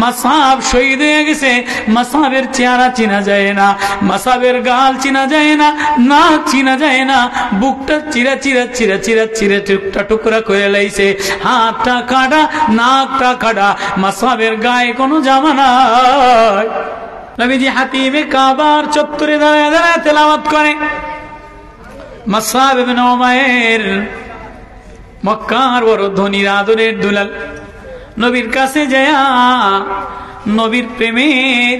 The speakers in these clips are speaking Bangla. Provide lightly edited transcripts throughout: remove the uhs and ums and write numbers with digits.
মাসাব শহীদ হয়ে গেছে, মাসাবের চেহারা চিনা যায় না, মাসাবের গাল চিনা যায় না, নাক চিনা যায় না, বুকটা চিরা চিরা চিরা চিরা চিরা টুকরা টুকরা করে লাইছে, হাতটা কাটা, নাকটা কাটা, মাসাবের গায়ে কোনো জামা নাই। নবীজি হাতিমে কাবার চত্বরে দাঁড়ায় দাঁড়ায় তেলাওয়াত করে। মাসআব ইবনে উমাইর মক্কার বড় ধনী আদরের দুলাল, নবীর কাছে যায় নবীর প্রেমের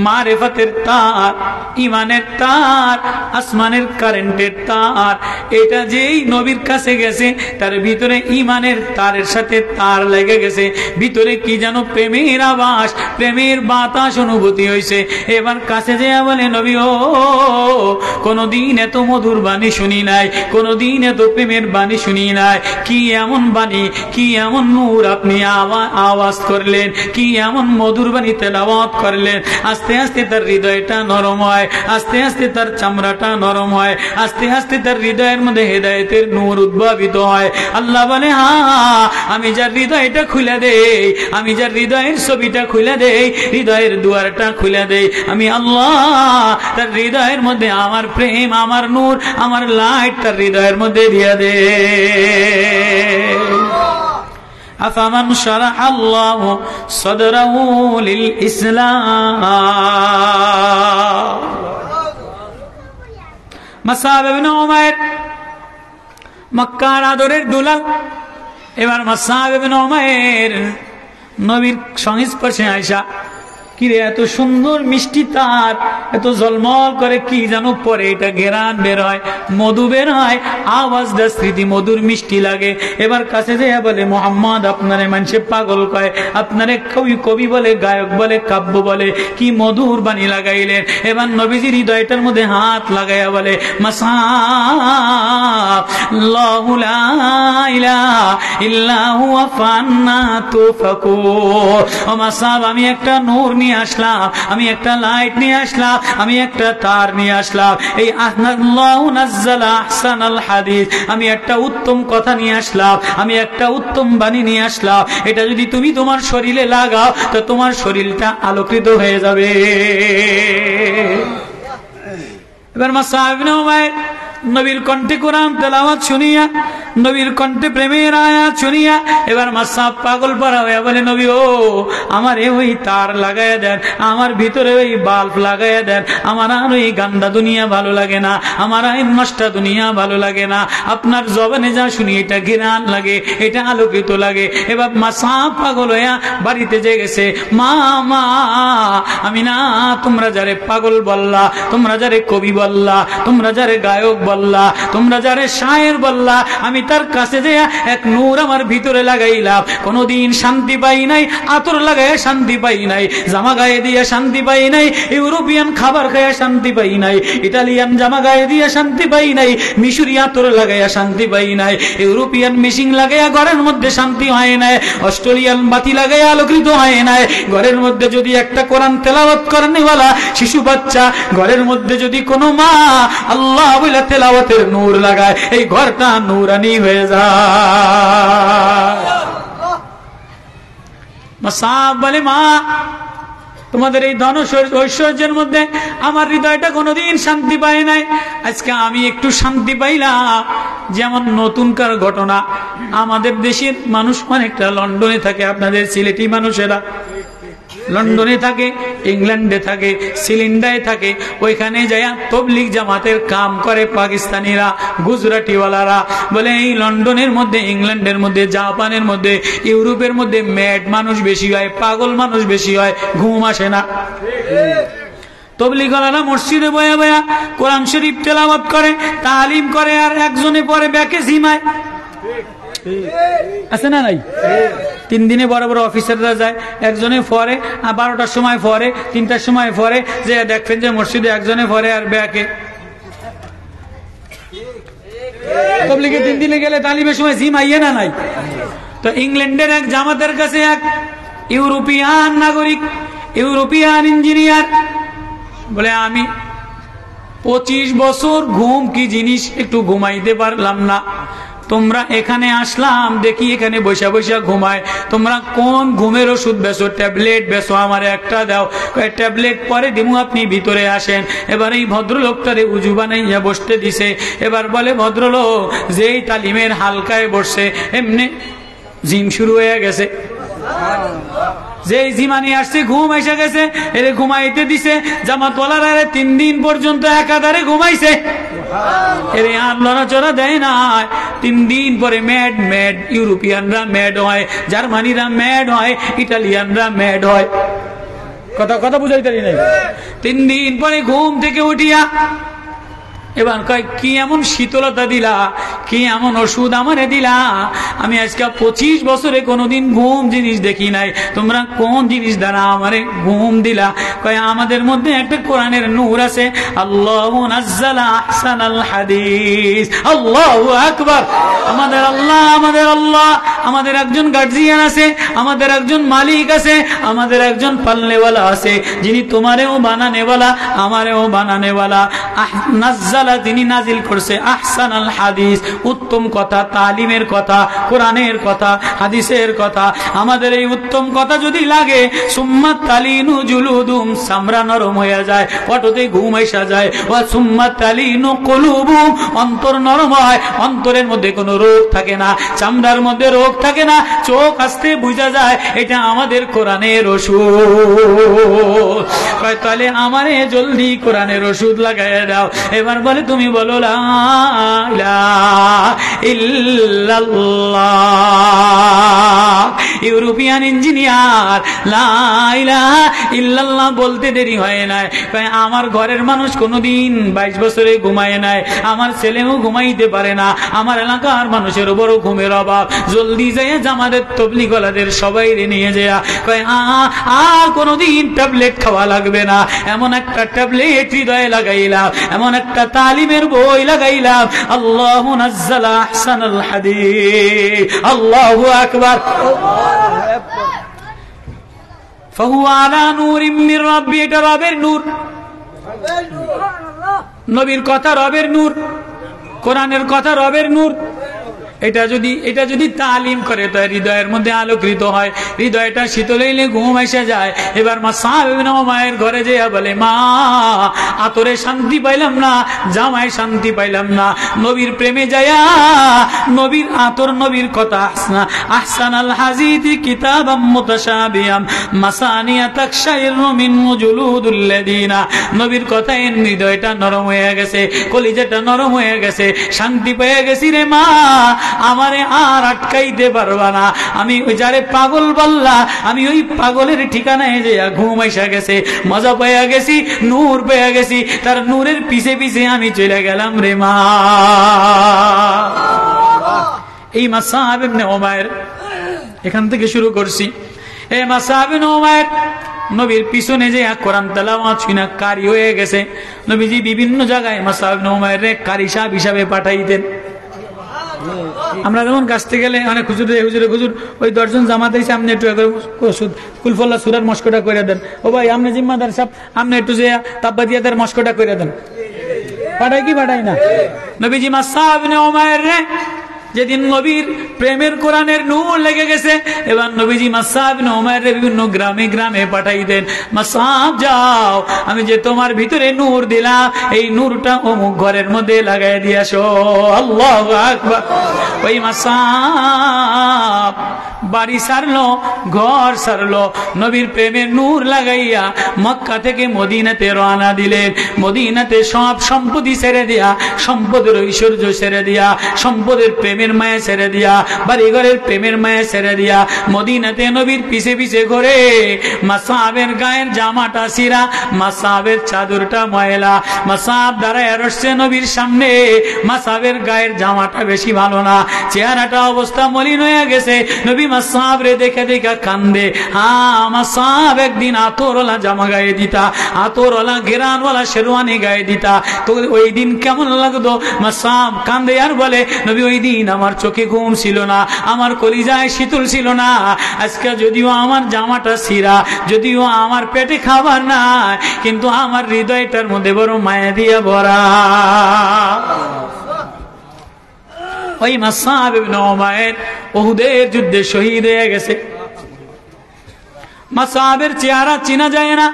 মারেফাতের তার, ইমানের তার, আসমানের কারেন্টের তার, এটা যেই নবীর কাছে গেছে তার ভিতরে ইমানের তারের সাথে তার লেগে গেছে, ভিতরে কি যেন প্রেমের আবাস, প্রেমের বাতাস অনুভূতি হয়েছে। এবার কাছে যেয়া বলে, নবী ও, কোনদিন এত মধুর বাণী শুনি নাই, কোনদিন এত প্রেমের বাণী শুনি নাই। কি এমন বাণী, কি এমন নূর আপনি আওয়াজ করলেন, কি এমন মধুর বাণী তেলাওয়াত করলেন। আস্তে আস্তে তার হৃদয়টা নরম হয়, আস্তে আস্তে তার চামড়াটা নরম হয়, আস্তে আস্তে তার হৃদয়ের মধ্যে হেদায়েতের নূর উদ্ভাবিত হয়। আল্লাহ বলে, হ্যাঁ, আমি যার হৃদয়টা খুলে দেই, আমি যার হৃদয়ের ছবিটা খুলে দেই, হৃদয়ের দুয়ারটা খুলে দেই, আমি আল্লাহ তার হৃদয়ের মধ্যে আমার প্রেম, আমার নূর, আমার লাইট তার হৃদয়ের মধ্যে দিয়ে দে। আফামান শারাহ আল্লাহু সাদরাহু লিল ইসলাম। মাসআব ইবনে উমাইর মক্কার আদরের দুলাল। এবার মাসআব ইবনে উমাইর নবীর সংস্পর্শে আয়েশা, কিরে এত সুন্দর মিষ্টি তার, এত ঝলমল করে কি জানো পরে, এটা ঘেরান বের হয়, মধু বের হয়, আওয়াজটা স্মৃতি মধুর মিষ্টি লাগে। এবার কাছে যেয়ে বলে, মোহাম্মদ আপনারে মানুষে পাগল কয়, আপনারে কবি বলে, গায়ক বলে, কাব্য বলে, কি মধুর বাণী লাগাইলেন। এবার নবীজির হৃদয়টার মধ্যে হাত লাগাইয়া বলে, মাসআব আল্লাহু লা ইলাহা ইল্লা হুয়া ফান্না তুফাকুন। ও মাসআব, আমি একটা নূর নিয়ে আসলাম, আমি একটা লাইট নিয়ে আসলাম, আমি একটা তার নিয়ে আসলাম। এই আল্লাহু নাযালা আহসানাল হাদিস, আমি একটা উত্তম কথা নিয়ে আসলাম, আমি একটা উত্তম বাণী নিয়ে আসলাম। এটা যদি তুমি তোমার শরীরে লাগাও তো তোমার শরীরটা আলোকিত হয়ে যাবে। এবার মাসআব ইবনে উমাইর নবীর কণ্ঠে কোরআন তেলাওয়াত শুনিয়া, নবীর কণ্ঠে প্রেমের আয়াত শুনিয়া এবার মাসআব পাগল পারা হয়ে বলে, নবী ও, আমার ওই তার লাগাইয়া দেন, আমার ভিতরে ওই বাল্ব লাগাইয়া দেন, আমার আর ওই গান্দা দুনিয়া ভালো লাগে না, আমার আইন নষ্ট দুনিয়া ভালো লাগে না, আপনার জবানে যা শুনি এটা ঘৃণান লাগে, এটা আলোকিত লাগে। এবার মাসআব পাগল হইয়া বাড়িতে যে গেছে, মা মা, আমি না তোমরা যারে পাগল বললা, তোমরা যারে কবি বললা, তোমরা যারে গায়ক বললা, তোমরা যারে শায়ের বললা, আমি তার কাছে যে এক নূর আমার ভিতরে লাগাইলাম, কোনদিন শান্তি পাই নাই, আতর লাগাইয়া শান্তি পাই নাই, জামা গায়ে দিয়ে শান্তি পাই নাই, ইউরোপিয়ান খাবার খাইয়া শান্তি পাই নাই, ইটালিয়ান জামা গায়ে দিয়ে শান্তি পাই নাই, মিশরি আতর লাগাইয়া শান্তি পাই নাই, ইউরোপিয়ান মেশিন লাগাইয়া ঘরের মধ্যে শান্তি হয় নাই, অস্ট্রেলিয়ান বাতি লাগাইয়া আলোকিত হয় নাই। ঘরের মধ্যে যদি একটা কোরআন তেলাওয়াত করেনওয়ালা শিশু বাচ্চা, ঘরের মধ্যে যদি কোনো মা আল্লাহ বলে তেলাওয়াতের নূর লাগায়, এই ঘরটা নূরানি হয়ে যায়। মাসআব বলে, মা তোমাদের এই ধন ঐশ্বর্যের মধ্যে আমার হৃদয়টা কোনোদিন শান্তি পায় নাই, আজকে আমি একটু শান্তি পাইলাম। যেমন নতুনকার ঘটনা, আমাদের দেশের মানুষ অনেকটা লন্ডনে থাকে, আপনাদের সিলেটি মানুষেরা লন্ডনে থাকে, ইংল্যান্ডে থাকে, সিলিন্ডায় থাকে, ওইখানে যায় তবলিগ জামাতের কাম করে পাকিস্তানিরা, গুজরাটিওয়ালারা। বলে এই লন্ডনের মধ্যে, ইংল্যান্ডের মধ্যে, জাপানের মধ্যে, ইউরোপের মধ্যে ম্যাড মানুষ বেশি হয়, পাগল মানুষ বেশি হয়, ঘুম আসে না। তবলিগওয়ালারা মসজিদে বয়া বয়া কোরআন শরীফ তেলাওয়াত করে, তালিম করে, আর একজনে পরে ব্যাকে ঝিমায়, আছে না নাই? 3 দিনে বড় বড় অফিসাররা যায়, একজনে পরে 12টার সময় পরে, 3টার সময় পরে, যে দেখবেন যে মসজিদে একজনে পরে আর ব্যাকে। তবলিগে 3 দিনে গেলে তালিমের সময় জিম আইয়ে না নাই? তো ইংল্যান্ডের এক জামাতের কাছে এক ইউরোপিয়ান নাগরিক, ইউরোপিয়ান ইঞ্জিনিয়ার বলে, আমি 25 বছর ঘুম কি জিনিস একটু ঘুমাইতে পারলাম না, তোমরা এখানে আসলাম দেখি এখানে বৈশা বৈশা ঘুমায়, তোমরা কোন ঘুমের ওষুধ বেছো, ট্যাবলেট বেছো, আমার একটা দাও। ট্যাবলেট পরে দিমু, আপনি ভিতরে আসেন। এবার এই ভদ্রলোকটারে উজু বানাইয়া বসতে দিছে। এবার বলে ভদ্রলোক যেই তালিমের হালকায় বসছে এমনি জিম শুরু হয়ে গেছে। যে জিমানি আসছে ঘুম এসে গেছে, এরে ঘুমাইতে দিছে। জামাতওয়ালারা 3 দিন পর্যন্ত একাধারে ঘুমাইছে, এরে আর লড়াচড়া দেয় না। 3 দিন পরে ম্যাড ইউরোপিয়ানরা ম্যাড হয়, জার্মানিরা ম্যাড হয়, ইটালিয়ানরা ম্যাড হয়। কথা বুঝাইতে নাই। 3 দিন পরে ঘুম থেকে উঠিয়া এবার কয় কি এমন শীতলতা দিলা, কি এমন ওষুধ আমারে দিলা, আমি আজকে 25 বছরে কোনোদিন ঘুম জিনিস দেখি নাই, তোমরা কোন জিনিস দ্বারা আমারে ঘুম দিলা? কয় আমাদের মধ্যে একটা কোরআনের নূর আছে। আল্লাহু নাজ্জালা আহসানাল হাদিস। আল্লাহু আকবার। আমাদের আল্লাহ আমাদের একজন গার্জিয়ান আছে, আমাদের একজন মালিক আছে, আমাদের একজন পালনেওয়ালা আছে, যিনি তোমারেও বানানেওয়ালা আমারেও বানানেওয়ালা। নাজ্জালা তিনি নাজিল করছে আহসানাল হাদিস, উত্তম কথা, তালিমের কথা, কোরআনের কথা, হাদিসের কথা। আমাদের এই উত্তম কথা যদি লাগে, সুম্মাত তালিনু জুলুদুম, চামড়া নরম হয়ে যায়, পটতে ঘুম এসে যায়। ওয়া সুম্মাত তালিনু কুলুবুম, অন্তর নরম হয়, অন্তরের মধ্যে কোনো রোগ থাকে না, চামড়ার মধ্যে রোগ থাকে না, চোখ আসতে বুঝা যায় এটা আমাদের কোরআনের ওষুধ। তাহলে আমারে জলদি কোরআনের ওষুধ লাগাইয়া দাও। এবার বলে তুমি বলো লা ইলাহা ইল্লাল্লাহ। ইউরোপিয়ান ইঞ্জিনিয়ার লা ইলাহা ইল্লাল্লাহ বলতে দেরি হয় নাই। আমার ঘরের মানুষ কোনোদিন 22 বছরে ঘুমায় নাই, আমার ছেলেও ঘুমাইতে পারে না, আমার এলাকার মানুষের বড় ঘুমের অভাব। জলদি যাই আমাদের তবলিগলাদের সবাই নিয়ে যায়, আর কোনোদিন ট্যাবলেট খাওয়া লাগবে না, এমন একটা ট্যাবলেট হৃদয়ে লাগাইলাম, এমন একটা তালিমের বই লাগাইলাম। আল্লাহু নাজ্জালা আহসানাল হাদিস। আল্লাহু আকবার। ফাহুয়া আলা নূরিম মির রাব্বি, এটা রবের নূর। নবীর কথা রবের নূর, কোরআনের কথা রবের নূর। এটা যদি তালিম করে তো হৃদয়ের মধ্যে আলোকিত হয়, হৃদয়টা শীতল হইলে ঘুম এসে যায়। এবার মা সাহাবীরা মায়ের ঘরে যেয়ে বলে, মা আতরে শান্তি পাইলাম না, জামায় শান্তি পাইলাম না। নবীর প্রেমে যায়া নবীর আতর, নবীর কথা, আহসানাল হাদিসি কিতাবাম মুতাশাবিহাম মাসানিয়া তাকশাইরু মিনহু জুলুদুল লাযিনা। নবীর কথায় হৃদয়টা নরম হয়ে গেছে, কলিজাটা নরম হয়ে গেছে, শান্তি পেয়ে গেছি রে মা, আমারে আর আটকাইতে পারবা না। আমি ওই যারে পাগল বললা, আমি ওই পাগলের ঠিকানায় যে ঘুম এসে গেছে, মজা পেয়ে গেছি, নূর পেয়ে গেছি, তার নূরের পিছে পিছে আমি চলে গেলাম রে মা। এই মুসআব ইবনে উমাইর, এখান থেকে শুরু করছি। এই মুসআব ইবনে উমাইর নবীর পিছনে যে কোরআন তেলাওয়াত শুনে কারি হয়ে গেছে। নবীজি বিভিন্ন জায়গায় মুসআব ইবনে উমাইরকে কারি সাহেব হিসাবে পাঠাইতেন। আমরা যেমন কাছতে গেলে অনেক হুজুর ওই 10 জন জামাত হয়েছে, আপনি একটু কুলফল্লা সুরার মস্কটা করে দেন। ও ভাই আপনি জিম্মাদার সাহেব, আপনি একটু যে তাব্বাতিয়াতের মস্কটা করে দেন। পাঠাই কি পাঠাই না? নবীজি মুসআব ইবনে উমাইর রে যেদিন নবীর প্রেমের কোরআনের নূর লেগে গেছে, এবার নবীজি মুসআব ইবনে উমাইরকে বিভিন্ন গ্রামে গ্রামে পাঠাই দেন। মুসআব যাও, আমি যে তোমার ভিতরে নূর দিলাম, এই নূরটা অমুক ঘরের মধ্যে লাগাই দিয়ে আসো। আল্লাহু আকবার। ওই মুসআব বাড়ি সারলো, ঘর সারলো, নবীর প্রেমের নূর লাগাইয়া মক্কা থেকে মদিনাতে রওনা দিলেন। মদিনাতে সব সম্পত্তি ছেড়ে দিয়া, সম্পদের ঐশ্বর্য ছেড়ে দিয়া, সম্পদের প্রেমের মায়া ছেড়ে দিয়া, বাড়ি ঘরের প্রেমের মায়া ছেড়ে দিয়া মদিনাতে নবীর পিছে পিছে ঘুরে। মুসআবের গায়ের জামাটা ছিঁড়া, মুসআবের চাদরটা ময়লা। মুসআব দাঁড়ায় আসছে নবীর সামনে, মুসআবের গায়ের জামাটা বেশি ভালো না, চেহারাটা অবস্থা মলিন হয়ে গেছে। নবী মুসআব রে দেখে দেখে কান্দে। মুসআব একদিন আতরওয়ালা জামা গায়ে দিতা, আতরওয়ালা ঘেরানওয়ালা শেরওয়ানি গায়ে দিতা, তো ওই দিন কেমন লাগতো? মুসআব কান্দে আর বলে, নবী ওই দিন আমার চোখে ঘুম ছিল না, আমার কলিজায় শীতল ছিল না। আজকে যদিও আমার জামাটা ছিঁড়া, যদিও আমার পেটে খাবার নাই, কিন্তু আমার হৃদয়টার মধ্যে বড় মায়া দিয়া ভরা। ওই মুসআব ইবনে উমাইর উহুদের যুদ্ধে শহীদ হয়ে গেছে। মুসআবের চেহারা চেনা যায় না,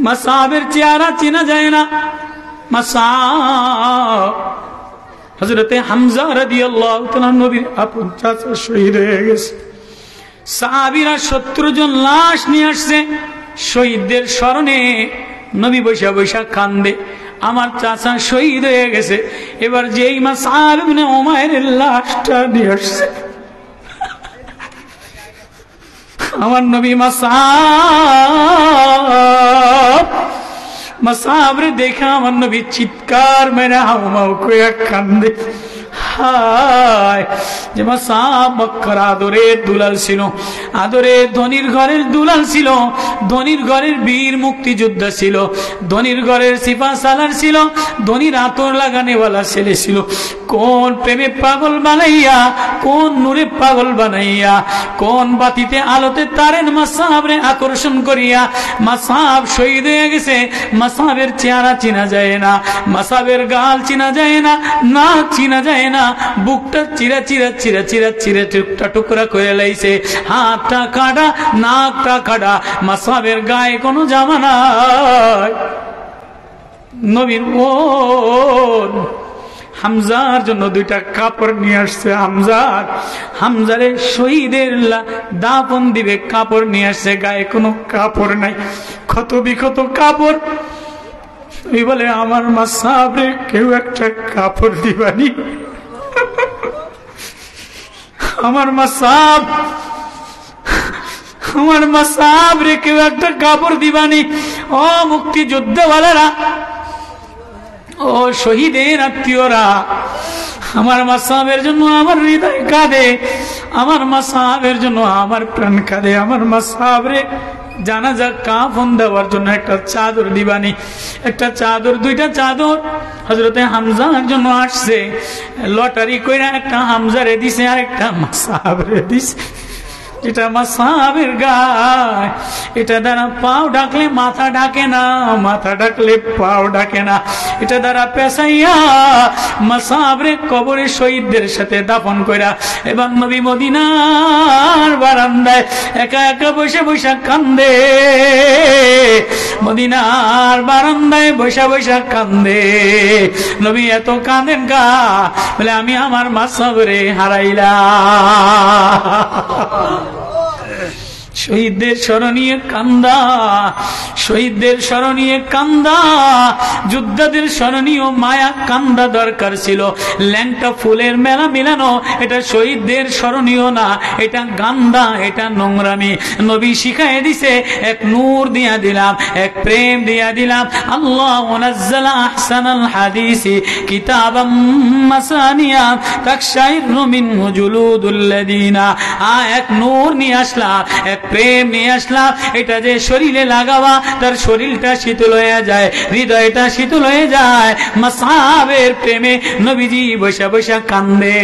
মুসআবের চেহারা চেনা যায় না। মুসআব হযরতে হামজা রাদিয়াল্লাহু তাআলা নবীর আপন চাচা শহীদ হয়ে গেছে। সাহাবীরা 70 জন লাশ নিয়ে আসছে শহীদদের স্মরণে। নবী বৈশা বৈশা কান্দে, আমার চাচা শহীদ হয়ে গেছে। এবার যেই মুসআব ইবনে উমাইরের লাশটা নিয়ে আসছে, আমার নবী মুসআব রে দেখা আমার নবী চিৎকার মেরে হাউমাউ করে কান্দে। হায় যে মুসআব মক্কার আদরের দুলাল ছিল, আদরের ধনির ঘরের দুলাল ছিল, ধনির ঘরের বীর মুক্তিযোদ্ধা ছিল, ধনির ঘরের সিপাহ সালার ছিল, ধনির আতর লাগানেওয়ালা ছেলে ছিল। কোন প্রেমে পাগল বানাইয়া, কোন নূরে পাগল বানাইয়া, কোন বাতিতে আলোতে তারেন মুসআবরে আকর্ষণ করিয়া মুসআব শহীদ হয়ে গেছে। মুসআবের চেহারা চেনা যায় না, মুসআবের গাল চেনা যায় না, নাক চেনা যায় না, বুকটা চিরা চিরা চিরা চিরা চিরা টুকরা টুকরা করে লাইছে, হাতটা কাটা, নাকটা কাটা, মুসআবের গায়ে কোনো জামা নাই। নবীর বোন হামজার জন্য 2টা কাপড় নিয়ে আসছে। হামজারে শহীদের দাফন দিবে, কাপড় নিয়ে আসছে, গায়ে কোনো কাপড় নাই, ক্ষত বিক্ষত কাপড়। তুই বলে আমার মুসআবরে কেউ একটা কাপড় দিবানি, আমার মুসআব রে কেউ একটা কাপড় দিবানি। ও মুক্তিযোদ্ধাওয়ালারা, ও শহীদের আত্মীয়রা, আমার মুসআবের জন্য আমার হৃদয় কাঁদে, আমার মুসআবের জন্য আমার প্রাণ কাঁদে। আমার মুসআব রে জানাজা কাফন দেওয়ার জন্য একটা চাদর দিবানি, একটা চাদর, 2টা চাদর হযরতে হামজার জন্য আসছে। লটারি কইরা একটা হামজারে দিছে, আর একটা মুসআবরে দিছে। এটা মুসআবের গায়, এটা দ্বারা পাও ডাকলে মাথা ডাকে না, মাথা ডাকলে পাও ডাকে না। এটা দ্বারা পেছাইয়া মুসআবরে কবরে শহীদদের সাথে দাফন কইরা এবং নবী মদিনার বারান্দায় একা একা বসে বসে কান্দে, মদিনার বারান্দায় বসে বসে কান্দে। নবী এত কাঁদেন গা, বলে আমি আমার মুসআবরে হারাইলাম। শহীদদের স্মরণীয় কান্দা, শহীদদের স্মরণীয় কান্দা, যোদ্ধাদের স্মরণীয় মায়া কান্দা দরকার ছিল। ল্যাংটা ফুলের মেলা মিলানো এটা শহীদদের স্মরণীয় না, এটা গান্দা, এটা নোংরামি। নবী শিখাই দিছে, এক নূর দিয়া দিলাম, এক প্রেম দিয়া দিলাম। আল্লাহ নাযালা আহসানাল হাদিসি কিতাবাম মাসানিয়া তাকশাইরু মিনহু জুলুদুল্লাযিনা। এক নূর নিয়ে আসলাম, এক প্রেম নিয়ে আসলাম, এটা যে শরীরে লাগাবা তার শরীরটা শীতল হয়ে যায়, হৃদয়টা শীতল হয়ে যায়। মুসআবের প্রেমে নবীজি বসে বসে কান্দে।